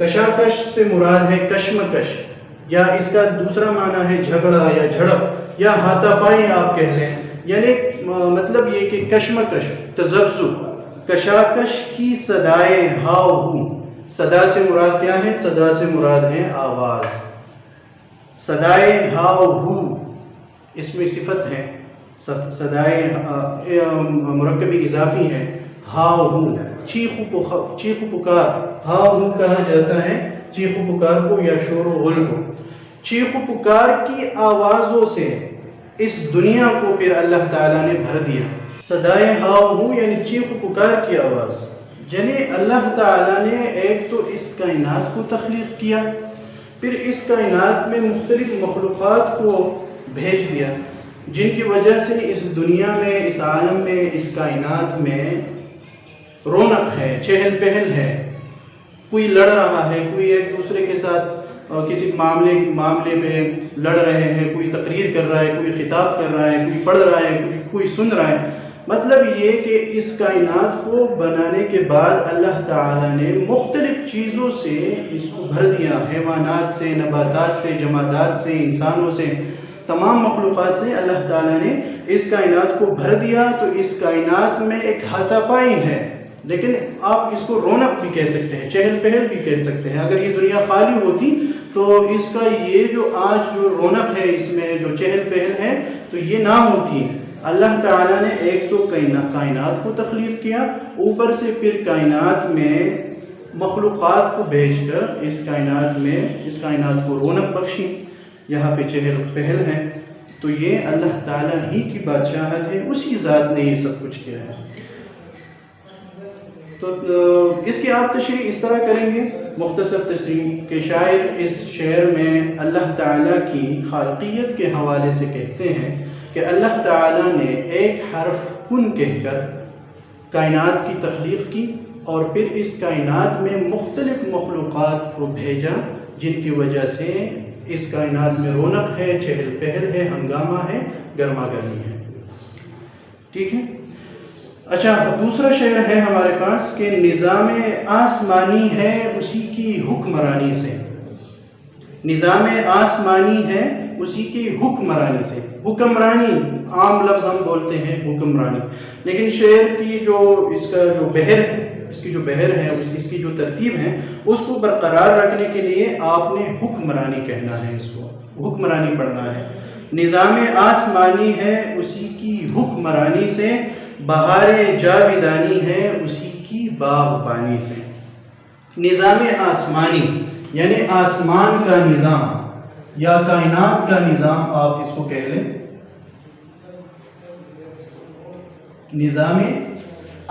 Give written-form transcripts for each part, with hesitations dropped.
کشاکش سے مراد ہے کشمکش، یا اس کا دوسرا معنی ہے جھگڑا یا جھڑپ یا ہاتھا پائی آپ کہہ لیں، یعنی مطلب یہ کہ کشمکش، تذبذب۔ کشاکش کی صدائے ہاؤ ہو، صدا سے مراد کیا ہے؟ صدا سے مراد ہے آواز۔ صدائے ہاؤ ہو اس میں صفت ہے، صدائے مرکبی اضافی ہے، ہاؤ ہو، چیخ و پکار، ہاؤ ہو کہا جاتا ہے چیخ و پکار کو یا شور و غل کو۔ چیخ و پکار کی آوازوں سے اس دنیا کو پھر اللہ تعالیٰ نے بھر دیا۔ صدائے ہاؤ ہو یعنی چیخ و پکار کی آواز، یعنی اللہ تعالیٰ نے ایک تو اس کائنات کو تخلیق کیا، پھر اس کائنات میں مختلف مخلوقات کو بھیج دیا، جن کی وجہ سے اس دنیا میں، اس عالم میں، اس کائنات میں رونق ہے، چہل پہل ہے، کوئی لڑ رہا ہے، کوئی ایک دوسرے کے ساتھ کسی معاملے پہ لڑ رہے ہیں، کوئی تقریر کر رہا ہے، کوئی خطاب کر رہا ہے، کوئی پڑھ رہا ہے، کوئی سن رہا ہے۔ مطلب یہ کہ اس کائنات کو بنانے کے بعد اللہ تعالیٰ نے مختلف چیزوں سے اس کو بھر دیا، حیوانات سے، نباتات سے، جمادات سے، انسانوں سے، تمام مخلوقات سے اللہ تعالیٰ نے اس کائنات کو بھر دیا۔ تو اس کائنات میں ایک ہاتھا پائی ہے، لیکن آپ اس کو رونق بھی کہہ سکتے ہیں، چہل پہل بھی کہہ سکتے ہیں۔ اگر یہ دنیا خالی ہوتی تو اس کا یہ جو آج جو رونق ہے، اس میں جو چہل پہل ہے، تو یہ نہ ہوتی۔ اللہ تعالیٰ نے ایک تو کائنات کو تخلیق کیا، اوپر سے پھر کائنات میں مخلوقات کو بھیج کر اس کائنات کو رونق بخشی، یہاں پہ چہل پہل ہے۔ تو یہ اللہ تعالیٰ ہی کی بادشاہت ہے، اسی ذات نے یہ سب کچھ کیا ہے۔ تو اس کی آپ تشریح اس طرح کریں گے، مختصر تشریح، کہ شاعر اس شعر میں اللہ تعالیٰ کی خالقیت کے حوالے سے کہتے ہیں کہ اللہ تعالیٰ نے ایک حرف کن کہہ کر کائنات کی تخلیق کی، اور پھر اس کائنات میں مختلف مخلوقات کو بھیجا، جن کی وجہ سے اس کائنات میں رونق ہے، چہل پہل ہے، ہنگامہ ہے، گرما گرمی ہے۔ ٹھیک ہے؟ اچھا، دوسرا شعر ہے ہمارے پاس کہ نظام آسمانی ہے اسی کی حکمرانی سے۔ نظام آسمانی ہے اسی کی حکمرانی سے۔ حکمرانی عام لفظ ہم بولتے ہیں حکمرانی، لیکن شعر کی اس کی جو بحر ہے، اس کی جو ترتیب ہے، اس کو برقرار رکھنے کے لیے آپ نے حکمرانی کہنا ہے، اس کو حکمرانی پڑھنا ہے۔ نظام آسمانی ہے اسی کی حکمرانی سے، بہار جاویدانی ہے اسی کی باغبانی سے۔ نظام آسمانی یعنی آسمان کا نظام یا کائنات کا نظام، آپ اس کو کہہ لیں نظام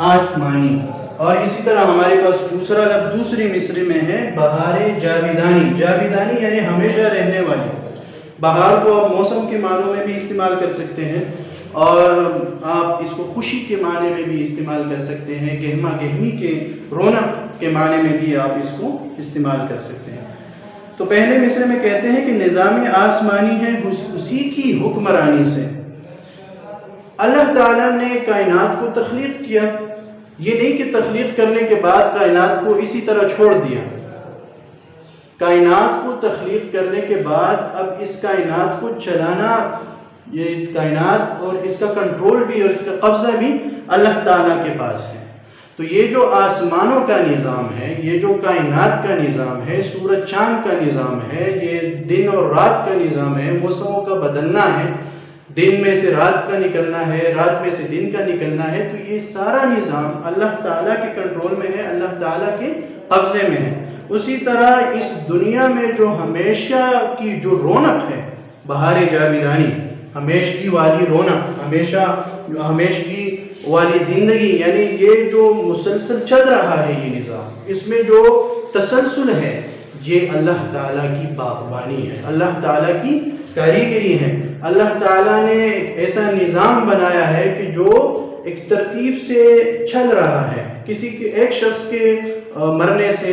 آسمانی۔ اور اسی طرح ہمارے پاس دوسرا لفظ دوسری مصرے میں ہے بہار جاویدانی۔ جاویدانی یعنی ہمیشہ رہنے والی۔ بہار کو آپ موسم کے معنوں میں بھی استعمال کر سکتے ہیں، اور آپ اس کو خوشی کے معنی میں بھی استعمال کر سکتے ہیں، گہما گہمی کے رونق کے معنی میں بھی آپ اس کو استعمال کر سکتے ہیں۔ تو پہلے مصرے میں کہتے ہیں کہ نظام آسمانی ہے اسی کی حکمرانی سے۔ اللہ تعالیٰ نے کائنات کو تخلیق کیا، یہ نہیں کہ تخلیق کرنے کے بعد کائنات کو اسی طرح چھوڑ دیا۔ کائنات کو تخلیق کرنے کے بعد اب اس کائنات کو چلانا، یہ کائنات اور اس کا کنٹرول بھی اور اس کا قبضہ بھی اللہ تعالیٰ کے پاس ہے۔ تو یہ جو آسمانوں کا نظام ہے، یہ جو کائنات کا نظام ہے، سورج چاند کا نظام ہے، یہ دن اور رات کا نظام ہے، موسموں کا بدلنا ہے، دن میں سے رات کا نکلنا ہے، رات میں سے دن کا نکلنا ہے، تو یہ سارا نظام اللہ تعالیٰ کے کنٹرول میں ہے، اللہ تعالیٰ کے قبضے میں ہے۔ اسی طرح اس دنیا میں جو ہمیشہ کی جو رونق ہے، بہار جاویدانی، ہمیشگی والی رونق، ہمیشگی والی زندگی، یعنی یہ جو مسلسل چل رہا ہے یہ نظام، اس میں جو تسلسل ہے، یہ اللہ تعالیٰ کی باغبانی ہے، اللہ تعالیٰ کی کاریگری ہے۔ اللہ تعالیٰ نے ایک ایسا نظام بنایا ہے کہ جو ایک ترتیب سے چل رہا ہے۔ کسی کے ایک شخص کے مرنے سے،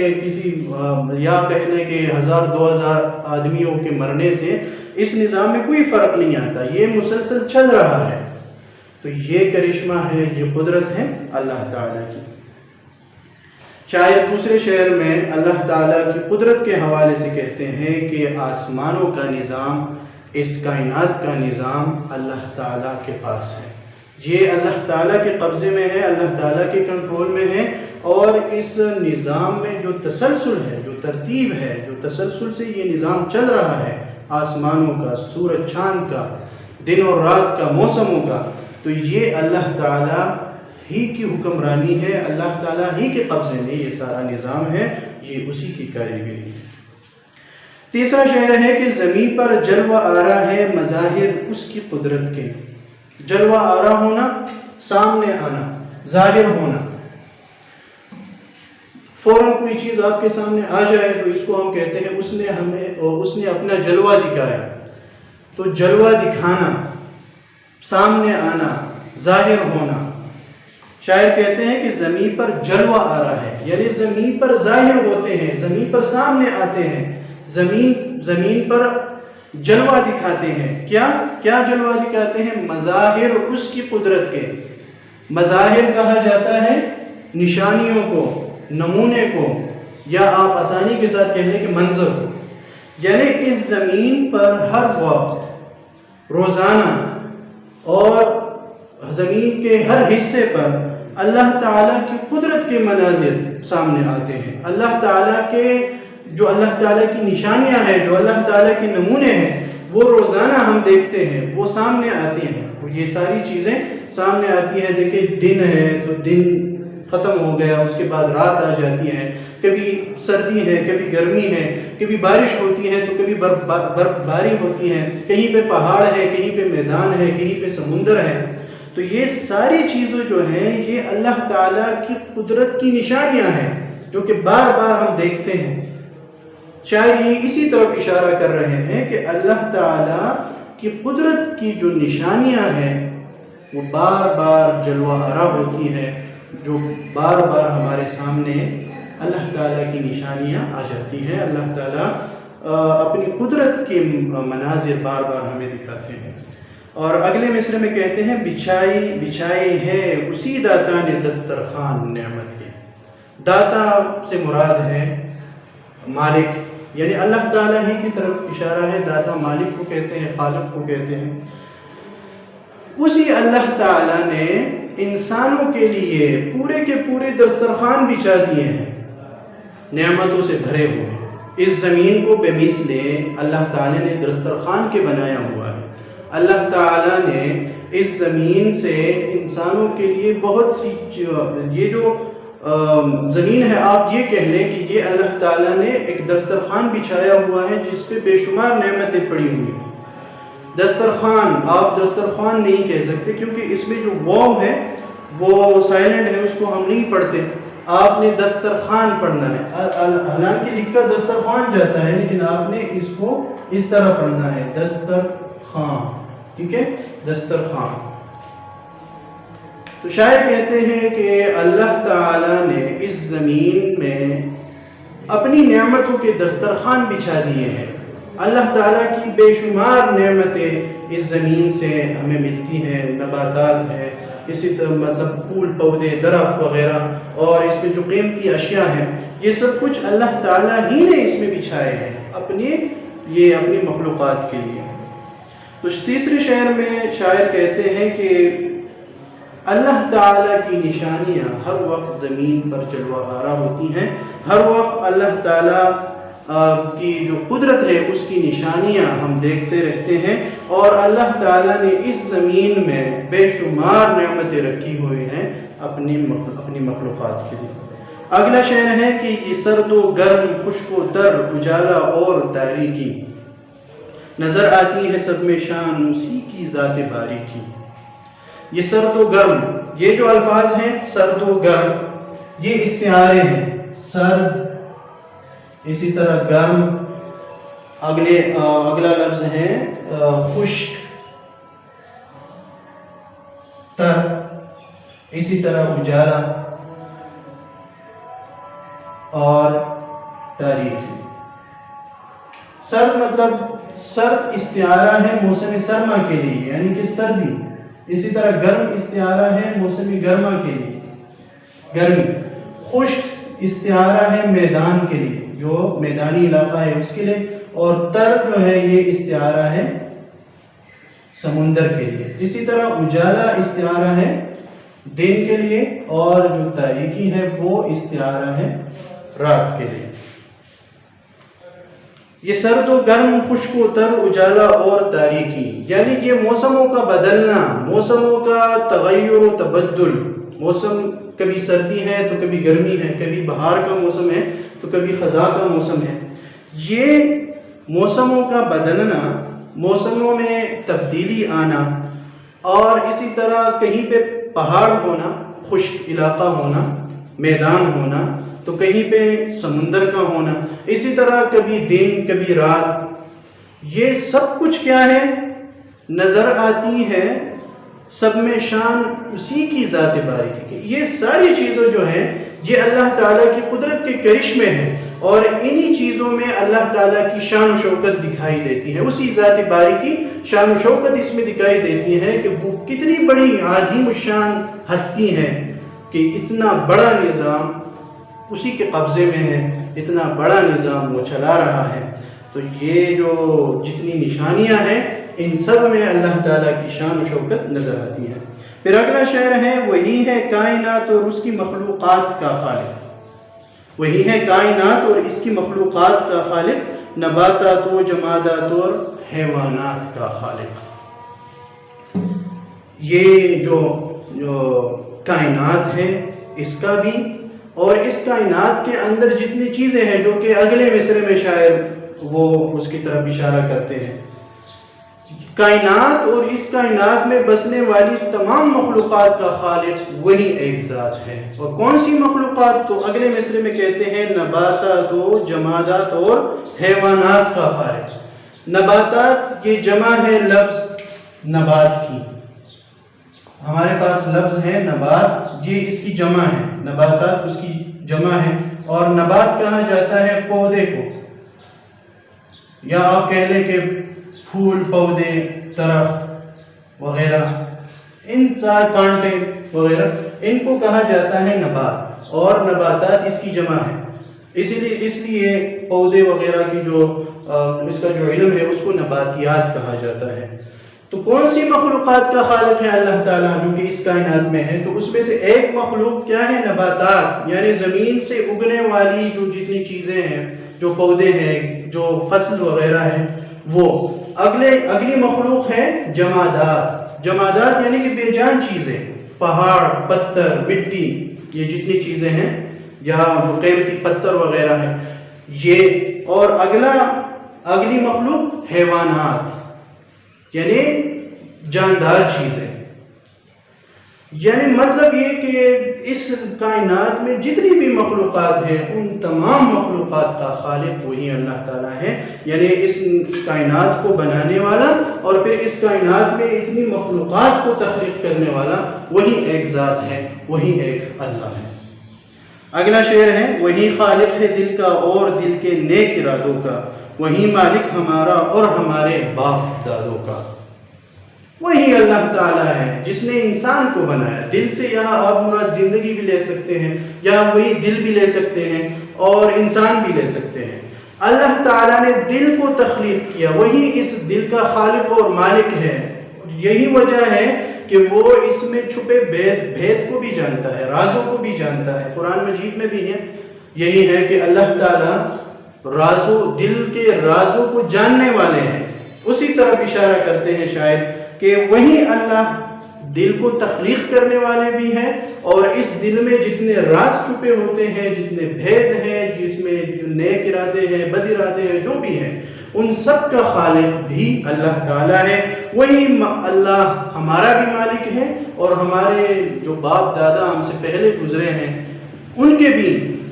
یا کہنے کے 1000-2000 آدمیوں کے مرنے سے اس نظام میں کوئی فرق نہیں آتا، یہ مسلسل چل رہا ہے۔ تو یہ کرشمہ ہے، یہ قدرت ہے اللہ تعالیٰ کی۔ شاعر دوسرے شعر میں اللہ تعالیٰ کی قدرت کے حوالے سے کہتے ہیں کہ آسمانوں کا نظام، اس کائنات کا نظام اللہ تعالیٰ کے پاس ہے، یہ اللہ تعالیٰ کے قبضے میں ہے، اللہ تعالیٰ کے کنٹرول میں ہے، اور اس نظام میں جو تسلسل ہے، جو ترتیب ہے، جو تسلسل سے یہ نظام چل رہا ہے آسمانوں کا، سورج چاند کا، دن اور رات کا، موسموں کا، تو یہ اللہ تعالیٰ ہی کی حکمرانی ہے، اللہ تعالیٰ ہی کے قبضے میں یہ سارا نظام ہے، یہ اسی کی کاریگری ہے۔ تیسرا شعر ہے کہ زمین پر جلوہ آرا ہے مظاہر اس کی قدرت کے۔ جلوہ آرا ہونا، سامنے آنا، ظاہر ہونا، فوراً کوئی چیز آپ کے سامنے آ جائے تو اس کو ہم کہتے ہیں اس نے اپنا جلوہ دکھایا۔ تو جلوہ دکھانا، سامنے آنا، ظاہر ہونا۔ شاعر کہتے ہیں کہ زمین پر جلوہ آ رہا ہے، یعنی زمین پر ظاہر ہوتے ہیں، زمین پر سامنے آتے ہیں، زمین پر جلوہ دکھاتے ہیں۔ کیا جلوہ دکھاتے ہیں؟ مظاہر اس کی قدرت کے۔ مظاہر کہا جاتا ہے نشانیوں کو، نمونے کو، یا آپ آسانی کے ساتھ کہہ لیں کہ منظر کو، یعنی اس زمین پر ہر وقت، روزانہ اور زمین کے ہر حصے پر اللہ تعالیٰ کی قدرت کے مناظر سامنے آتے ہیں، اللہ تعالیٰ کی نشانیاں ہیں، جو اللہ تعالیٰ کے نمونے ہیں، وہ روزانہ ہم دیکھتے ہیں، وہ سامنے آتی ہیں، یہ ساری چیزیں سامنے آتی ہیں۔ دیکھیں دن ہے تو دن ختم ہو گیا، اس کے بعد رات آ جاتی ہے، کبھی سردی ہے، کبھی گرمی ہے، کبھی بارش ہوتی ہے تو کبھی برف باری ہوتی ہے، کہیں پہ پہاڑ ہے، کہیں پہ میدان ہے، کہیں پہ سمندر ہے۔ تو یہ ساری چیزیں جو ہیں یہ اللہ تعالیٰ کی قدرت کی نشانیاں ہیں، جو کہ بار بار ہم دیکھتے ہیں۔ شاعر یہ اسی طرف اشارہ کر رہے ہیں کہ اللہ تعالیٰ کی قدرت کی جو نشانیاں ہیں وہ بار بار جلوہ آرا ہوتی ہیں، جو بار بار ہمارے سامنے اللہ تعالیٰ کی نشانیاں آ جاتی ہیں۔ اللہ تعالیٰ اپنی قدرت کے مناظر بار بار ہمیں دکھاتے ہیں۔ اور اگلے مصرے میں کہتے ہیں بچھائی ہے اسی داتا نے دسترخوان نعمت کے۔ داتا سے مراد ہے مالک، یعنی اللہ تعالیٰ ہی کی طرف اشارہ ہے۔ داتا مالک کو کہتے ہیں، خالق کو کہتے ہیں۔ اسی اللہ تعالیٰ نے انسانوں کے لیے پورے کے پورے دسترخوان بچھا دیے ہیں، نعمتوں سے بھرے ہوئے۔ اس زمین کو بے مثل اللہ تعالیٰ نے دسترخوان کے بنایا ہوا ہے۔ اللہ تعالیٰ نے اس زمین سے انسانوں کے لیے بہت سی یہ جو زمین ہے، آپ یہ کہہ لیں کہ یہ اللہ تعالیٰ نے ایک دسترخوان بچھایا ہوا ہے جس پہ بے شمار نعمتیں پڑی ہوئی ہیں۔ دسترخوان، آپ دسترخوان نہیں کہہ سکتے کیونکہ اس میں جو واو ہے وہ سائلنٹ ہے، اس کو ہم نہیں پڑھتے۔ آپ نے دسترخوان پڑھنا ہے، حالانکہ لکھا دسترخوان جاتا ہے لیکن آپ نے اس کو اس طرح پڑھنا ہے، دسترخوان، ٹھیک ہے، دسترخوان۔ تو شاعر کہتے ہیں کہ اللہ تعالیٰ نے اس زمین میں اپنی نعمتوں کے دسترخوان بچھا دیے ہیں۔ اللہ تعالیٰ کی بے شمار نعمتیں اس زمین سے ہمیں ملتی ہیں، نباتات ہیں، اسی طرح مطلب پھول پودے، درخت وغیرہ، اور اس میں جو قیمتی اشیاء ہیں، یہ سب کچھ اللہ تعالیٰ ہی نے اس میں بچھائے ہیں اپنی مخلوقات کے لیے۔ تو تیسرے شعر میں شاعر کہتے ہیں کہ اللہ تعالیٰ کی نشانیاں ہر وقت زمین پر جلوہ آرا ہوتی ہیں، ہر وقت اللہ تعالیٰ کی جو قدرت ہے اس کی نشانیاں ہم دیکھتے رہتے ہیں، اور اللہ تعالیٰ نے اس زمین میں بے شمار نعمتیں رکھی ہوئی ہیں اپنی مخلوقات کے لیے۔ اگلا شعر ہے کہ یہ سرد و گرم، خشک و تر، اجالا اور تاریکی، نظر آتی ہے سب میں شان اسی کی ذات باری کی۔ یہ سرد و گرم، یہ جو الفاظ ہیں سرد و گرم، یہ استعارے ہیں۔ سرد، اسی طرح گرم، اگلا لفظ ہے خشک، تر، اسی طرح اجالا اور تاریکی۔ سرد مطلب سرد استعارہ ہے موسم سرما کے لیے، یعنی کہ سردی۔ اسی طرح گرم استعارہ ہے موسم گرما کے لیے، گرمی۔ خشک استعارہ ہے میدان کے لیے، جو میدانی علاقہ ہے اس کے لیے، اور تر جو ہے یہ استعارہ ہے سمندر کے لیے۔ اسی طرح اجالا استعارہ ہے دن کے لیے، اور جو تاریکی ہے وہ استعارہ ہے رات کے لیے۔ یہ سرد و گرم، خشک و تر، اجالا اور تاریکی، یعنی یہ موسموں کا بدلنا، موسموں کا تغیر و تبدل۔ موسم کبھی سردی ہے تو کبھی گرمی ہے، کبھی بہار کا موسم ہے تو کبھی خزاں کا موسم ہے۔ یہ موسموں کا بدلنا، موسموں میں تبدیلی آنا، اور اسی طرح کہیں پہ پہاڑ ہونا، خشک علاقہ ہونا، میدان ہونا، تو کہیں پہ سمندر کا ہونا، اسی طرح کبھی دن کبھی رات، یہ سب کچھ کیا ہے؟ نظر آتی ہے سب میں شان اسی کی ذات باری کی۔ یہ ساری چیزیں جو ہیں یہ اللہ تعالیٰ کی قدرت کے کرشمے ہیں، اور انہی چیزوں میں اللہ تعالیٰ کی شان و شوکت دکھائی دیتی ہے، اسی ذات باری کی شان و شوکت اس میں دکھائی دیتی ہے کہ وہ کتنی بڑی عظیم الشان ہستی ہے کہ اتنا بڑا نظام اسی کے قبضے میں ہے، اتنا بڑا نظام وہ چلا رہا ہے۔ تو یہ جو جتنی نشانیاں ہیں ان سب میں اللہ تعالیٰ کی شان و شوکت نظر آتی ہے۔ پھر اگلا شعر ہے، وہی ہے کائنات اور اس کی مخلوقات کا خالق۔ وہی ہے کائنات اور اس کی مخلوقات کا خالق، نباتات و جمادات اور حیوانات کا خالق۔ یہ جو کائنات ہے اس کا بھی، اور اس کائنات کے اندر جتنی چیزیں ہیں جو کہ اگلے مصرے میں شاعر وہ اس کی طرف اشارہ کرتے ہیں، کائنات اور اس کائنات میں بسنے والی تمام مخلوقات کا خالق وہی ایک ذات ہے۔ اور کون سی مخلوقات؟ تو اگلے مصرے میں کہتے ہیں نباتات و جمادات اور حیوانات کا خالق۔ نباتات یہ جمع ہے لفظ نبات کی، ہمارے پاس لفظ ہے نبات، یہ اس کی جمع ہے، نباتات اس کی جمع ہے، اور نبات کہا جاتا ہے پودے کو، یا آپ کہہ لیں کہ پھول، پودے، درخت وغیرہ، ان سارے کانٹے وغیرہ، ان کو کہا جاتا ہے نبات، اور نباتات اس کی جمع ہے۔ اس لیے پودے وغیرہ کی جو اس کا جو علم ہے اس کو نباتیات کہا جاتا ہے۔ تو کون سی مخلوقات کا خالق ہے اللہ تعالیٰ جو کہ اس کائنات میں ہے؟ تو اس میں سے ایک مخلوق کیا ہے؟ نباتات، یعنی زمین سے اگنے والی جو جتنی چیزیں ہیں، جو پودے ہیں، جو فصل وغیرہ ہے وہ۔ اگلی مخلوق ہے جمادات۔ جمادات یعنی کہ بے جان چیزیں، پہاڑ، پتھر، مٹی، یہ جتنی چیزیں ہیں، یا جو قیمتی پتھر وغیرہ ہیں یہ۔ اور اگلی مخلوق حیوانات، یعنی جاندار چیزیں۔ یعنی مطلب یہ کہ اس کائنات میں جتنی بھی مخلوقات ہیں ان تمام مخلوقات کا خالق وہی اللہ تعالیٰ ہے، یعنی اس کائنات کو بنانے والا اور پھر اس کائنات میں اتنی مخلوقات کو تخلیق کرنے والا وہی ایک ذات ہے، وہی ایک اللہ ہے۔ اگلا شعر ہے، وہی خالق ہے دل کا اور دل کے نیک ارادوں کا، وہی مالک ہمارا اور ہمارے باپ دادوں کا۔ وہی اللہ تعالیٰ ہے جس نے انسان کو بنایا۔ دل سے یہاں آپ مراد زندگی بھی لے سکتے ہیں، یا وہی دل بھی لے سکتے ہیں اور انسان بھی لے سکتے ہیں۔ اللہ تعالیٰ نے دل کو تخلیق کیا، وہی اس دل کا خالق اور مالک ہے۔ یہی وجہ ہے کہ وہ اس میں چھپے بھید کو بھی جانتا ہے، رازوں کو بھی جانتا ہے۔ قرآن مجید میں بھی ہے، یہی ہے کہ اللہ تعالیٰ دل کے رازوں کو جاننے والے ہیں۔ اسی طرف اشارہ کرتے ہیں شاید کہ وہی اللہ دل کو تخلیق کرنے والے بھی ہیں، اور اس دل میں جتنے راز چھپے ہوتے ہیں، جتنے بھید ہیں، جس میں نیک ارادے ہیں، بد ارادے ہیں، جو بھی ہیں، ان سب کا خالق بھی اللہ تعالیٰ ہے۔ وہی اللہ ہمارا بھی مالک ہے، اور ہمارے جو باپ دادا ہم سے پہلے گزرے ہیں ان کے بھی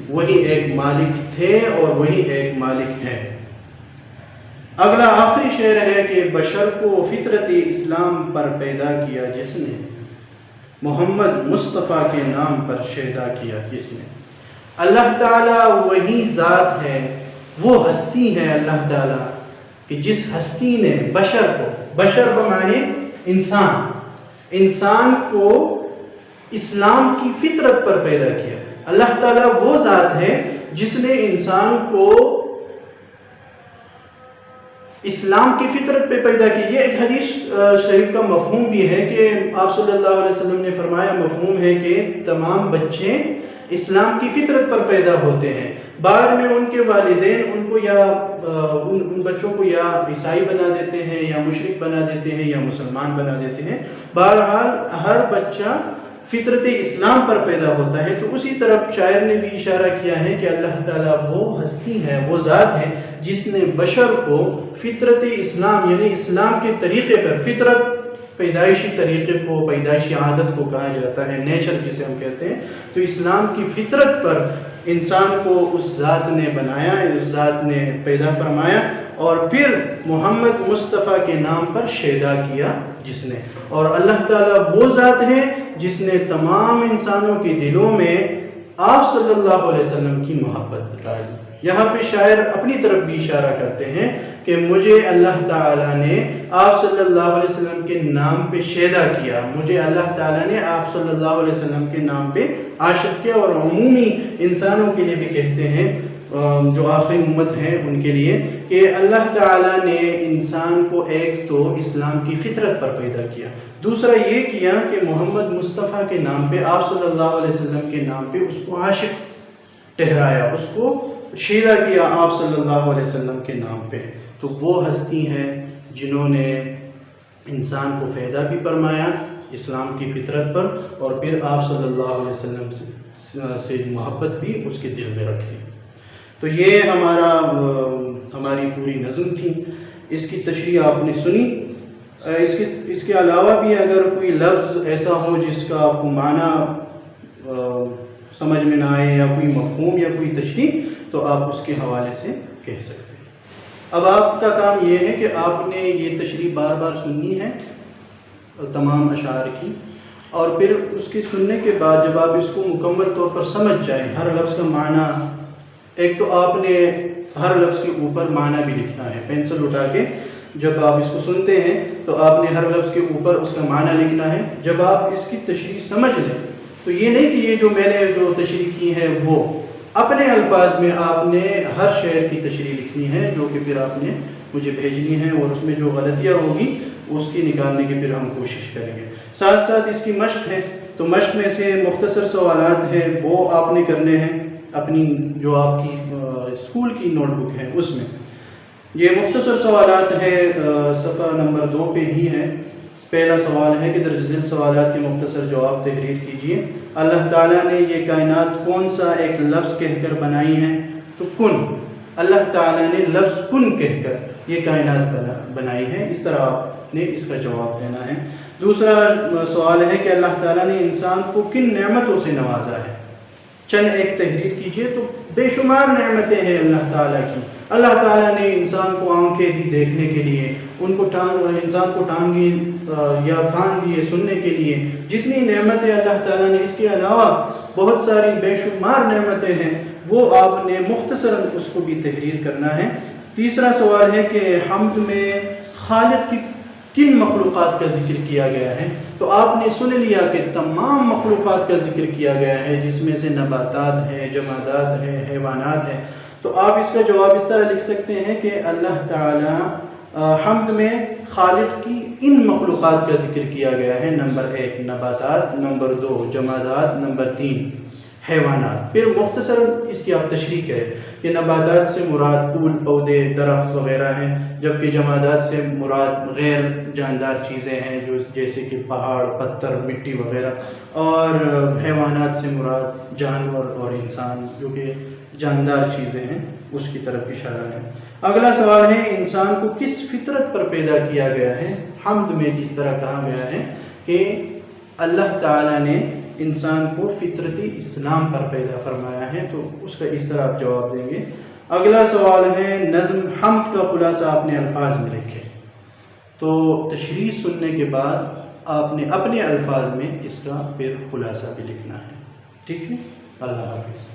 وہی ایک مالک تھے اور وہی ایک مالک ہے۔ اگلا آخری شعر ہے کہ بشر کو فطرت اسلام پر پیدا کیا جس نے، محمد مصطفیٰ کے نام پر شیدا کیا کس نے۔ اللہ تعالیٰ وہی ذات ہے، وہ ہستی ہے اللہ تعالیٰ کہ جس ہستی نے بشر کو، بشر بمعنی انسان کو اسلام کی فطرت پر پیدا کیا۔ اللہ تعالیٰ وہ ذات ہے جس نے انسان کو اسلام کی فطرت پہ پیدا کی۔ یہ ایک حدیث شریف کا مفہوم بھی ہے کہ آپ صلی اللہ علیہ وسلم نے فرمایا، مفہوم ہے کہ تمام بچے اسلام کی فطرت پر پیدا ہوتے ہیں، بعد میں ان کے والدین ان کو یا ان بچوں کو یا عیسائی بنا دیتے ہیں یا مشرک بنا دیتے ہیں یا مسلمان بنا دیتے ہیں۔ بہرحال ہر بچہ فطرت اسلام پر پیدا ہوتا ہے۔ تو اسی طرف شاعر نے بھی اشارہ کیا ہے کہ اللہ تعالیٰ وہ ہستی ہے، وہ ذات ہے جس نے بشر کو فطرت اسلام یعنی اسلام کے طریقے پر، فطرت پیدائشی طریقے کو، پیدائشی عادت کو کہا جاتا ہے، نیچر جسے ہم کہتے ہیں، تو اسلام کی فطرت پر انسان کو اس ذات نے بنایا، اس ذات نے پیدا فرمایا اور پھر محمد مصطفیٰ کے نام پر شیدا کیا جس نے۔ اور اللہ تعالیٰ وہ ذات ہے جس نے تمام انسانوں کے دلوں میں آپ صلی اللہ علیہ وسلم کی محبت ڈالی۔ یہاں پہ شاعر اپنی طرف بھی اشارہ کرتے ہیں کہ مجھے اللہ تعالیٰ نے آپ صلی اللہ علیہ وسلم کے نام پہ شیدا کیا، مجھے اللہ تعالیٰ نے آپ صلی اللہ علیہ وسلم کے نام پہ عاشق کیا۔ اور عمومی انسانوں کے لیے بھی کہتے ہیں جو آخری امت ہیں ان کے لیے کہ اللہ تعالیٰ نے انسان کو ایک تو اسلام کی فطرت پر پیدا کیا، دوسرا یہ کیا کہ محمد مصطفیٰ کے نام پہ، آپ صلی اللہ علیہ وسلم کے نام پہ اس کو عاشق ٹھہرایا، اس کو شیدا کیا آپ صلی اللہ علیہ وسلم کے نام پہ۔ تو وہ ہستی ہیں جنہوں نے انسان کو پیدا بھی فرمایا اسلام کی فطرت پر اور پھر آپ صلی اللہ علیہ وسلم سے محبت بھی اس کے دل میں رکھ دی۔ تو یہ ہماری پوری نظم تھی، اس کی تشریح آپ نے سنی۔ اس کے علاوہ بھی اگر کوئی لفظ ایسا ہو جس کا آپ کو معنی سمجھ میں نہ آئے یا کوئی مفہوم یا کوئی تشریح، تو آپ اس کے حوالے سے کہہ سکتے ہیں۔ اب آپ کا کام یہ ہے کہ آپ نے یہ تشریح بار بار سننی ہے تمام اشعار کی، اور پھر اس کے سننے کے بعد جب آپ اس کو مکمل طور پر سمجھ جائیں، ہر لفظ کا معنی، ایک تو آپ نے ہر لفظ کے اوپر معنی بھی لکھنا ہے، پینسل اٹھا کے جب آپ اس کو سنتے ہیں تو آپ نے ہر لفظ کے اوپر اس کا معنی لکھنا ہے۔ جب آپ اس کی تشریح سمجھ لیں تو یہ نہیں کہ یہ جو میں نے جو تشریح کی ہے وہ اپنے الفاظ میں آپ نے ہر شعر کی تشریح لکھنی ہے، جو کہ پھر آپ نے مجھے بھیجنی ہے، اور اس میں جو غلطیاں ہوگی اس کی نکالنے کی پھر ہم کوشش کریں گے۔ ساتھ ساتھ اس کی مشق ہے، تو مشق میں سے مختصر سوالات ہیں وہ آپ نے کرنے ہیں اپنی جو آپ کی اسکول کی نوٹ بک ہے اس میں۔ یہ مختصر سوالات ہے، صفحہ نمبر 2 پہ ہی ہے۔ پہلا سوال ہے کہ درج ذیل سوالات کے مختصر جواب تحریر کیجیے۔ اللہ تعالیٰ نے یہ کائنات کون سا ایک لفظ کہہ کر بنائی ہے؟ تو کن۔ اللہ تعالیٰ نے لفظ کن کہہ کر یہ کائنات بنائی ہے، اس طرح آپ نے اس کا جواب دینا ہے۔ دوسرا سوال ہے کہ اللہ تعالیٰ نے انسان کو کن نعمتوں سے نوازا ہے؟ چند ایک تحریر کیجیے۔ تو بے شمار نعمتیں ہیں اللہ تعالیٰ کی۔ اللہ تعالیٰ نے انسان کو آنکھیں دی دیکھنے کے لیے، انسان کو ٹانگیں یا کان دیے سننے کے لیے، جتنی نعمتیں اللہ تعالیٰ نے، اس کے علاوہ بہت ساری بے شمار نعمتیں ہیں، وہ آپ نے مختصراً اس کو بھی تحریر کرنا ہے۔ تیسرا سوال ہے کہ حمد میں خالق کی کن مخلوقات کا ذکر کیا گیا ہے؟ تو آپ نے سن لیا کہ تمام مخلوقات کا ذکر کیا گیا ہے، جس میں سے نباتات ہیں، جمادات ہیں، حیوانات ہیں۔ تو آپ اس کا جواب اس طرح لکھ سکتے ہیں کہ اللہ تعالیٰ حمد میں خالق کی ان مخلوقات کا ذکر کیا گیا ہے، نمبر 1 نباتات، نمبر 2 جمادات، نمبر 3 حیوانات۔ پھر مختصر اس کی آپ تشریح کریں کہ نباتات سے مراد پھول پودے درخت وغیرہ ہیں، جبکہ جمادات سے مراد غیر جاندار چیزیں ہیں جو جیسے کہ پہاڑ، پتھر، مٹی وغیرہ، اور حیوانات سے مراد جانور اور انسان جو کہ جاندار چیزیں ہیں، اس کی طرف اشارہ ہے۔ اگلا سوال ہے انسان کو کس فطرت پر پیدا کیا گیا ہے؟ حمد میں جس طرح کہا گیا ہے کہ اللہ تعالیٰ نے انسان کو فطرت اسلام پر پیدا فرمایا ہے، تو اس کا اس طرح آپ جواب دیں گے۔ اگلا سوال ہے نظم حمد کا خلاصہ اپنے الفاظ میں لکھیں۔ تو تشریح سننے کے بعد آپ نے اپنے الفاظ میں اس کا پھر خلاصہ بھی لکھنا ہے، ٹھیک ہے؟ اللہ حافظ۔